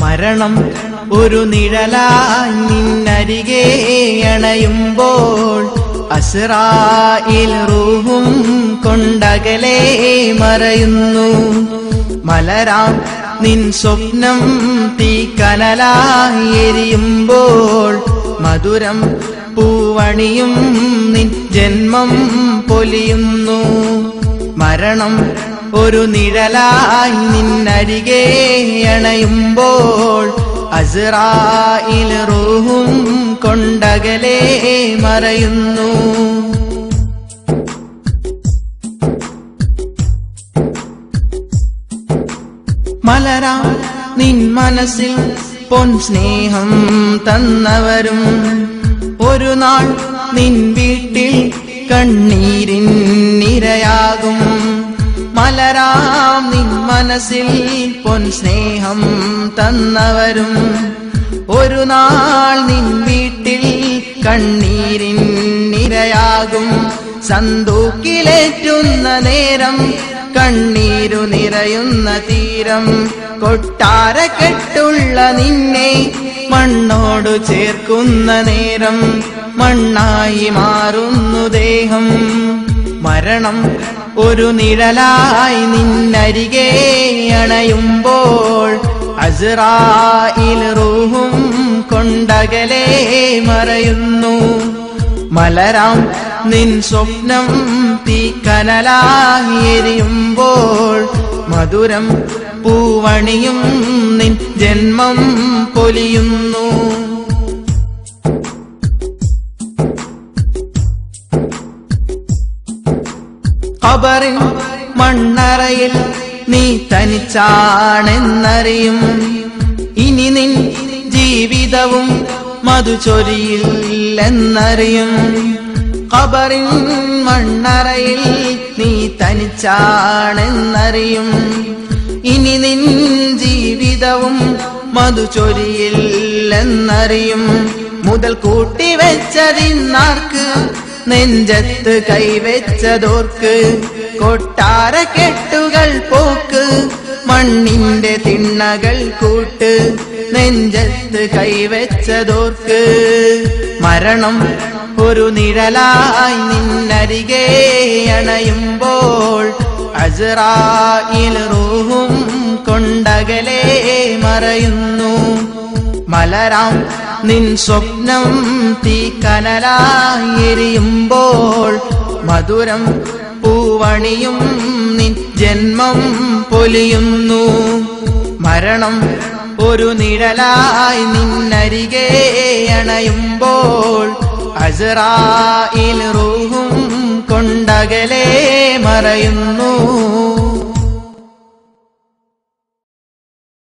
മരണം ഒരു നിഴലായി നിന്നരികെ അണയുമ്പോൾ അസ്റായിൽ റൂഹും കൊണ്ടകലെ മറയുന്നു. മലരാം നിൻ സ്വപ്നം തീക്കനലായി എരിയുമ്പോൾ മധുരം പൂവണിയും നിൻ ജന്മം പൊലിയുന്നു. മരണം ഒരു നിഴലായി നിന്നരികെ അണയുമ്പോൾ അസ്റായിൽ റൂഹും കൊണ്ടകലെ മറയുന്നു. മലരാം നിൻ മനസ്സിൽ പൊൻ സ്നേഹം തന്നവരും ഒരു നാൾ നിൻ വീട്ടിൽ കണ്ണീരിൻ നിരയാകും. മലരാം നിൻ മനസ്സിൽ പൊൻ സ്നേഹം തന്നവരും ഒരു നാൾ നിൻ വീട്ടിൽ കണ്ണീരിൻ നിരയാകും. സന്തൂക്കിലേറ്റുന്ന നേരം കണ്ണീരു നിറയുന്ന തീരം കൊട്ടാരക്കെട്ടുള്ള നിന്നെ മണ്ണോടു ചേർക്കുന്ന നേരം മണ്ണായി മാറുന്നു ദേഹം. മരണം ഒരു നിഴലായി നിന്നരികെ അണയുമ്പോൾ അസ്റായിൽ റൂഹും കൊണ്ടകലെ മറയുന്നു. മലരാം നിൻ സ്വപ്നം തീക്കനലായി എരിയുമ്പോൾ മധുരം പൂവണിയും നിൻ ജന്മം പൊലിയുന്നു. ഖബറിൻ മണ്ണറയിൽ നീ തനിച്ചാണെന്നറിയും. ഇനി നിൻ ജീവിതവും മധുചൊരിയില്ലെന്നറിയും. ഖബറിൻ മണ്ണറയിൽ നീ തനിച്ചാണെന്നറിയും. ഇനി നിൻ ജീവിതവും മധുചൊരിയില്ലെന്നറിയും. മുതൽ കൂട്ടിവെച്ചതിന്നാർക്ക് നെഞ്ചത്ത് കൈവെച്ചതോർക്ക് കൊട്ടാരക്കെട്ടുകൾ പോക്ക് മണ്ണിന്റെ തിണ്ണകൾ കൂട്ട് നെഞ്ചത്ത് കൈവെച്ചതോർക്ക്. മരണം ഒരു നിഴലായി നിന്നരികെ അണയുമ്പോൾ അസ്റായിൽ റൂഹും കൊണ്ടകലെ മറയുന്നു. മലരാം നിൻ സ്വപ്നം തീക്കനലായി എരിയുമ്പോൾ മധുരം പൂവണിയും നിൻ ജന്മം പൊലിയുന്നു. മരണം ഒരു നിഴലായി നിന്നരികെ അണയുമ്പോൾ അസ്റായിൽ റൂഹും കൊണ്ടകലെ മറയുന്നു.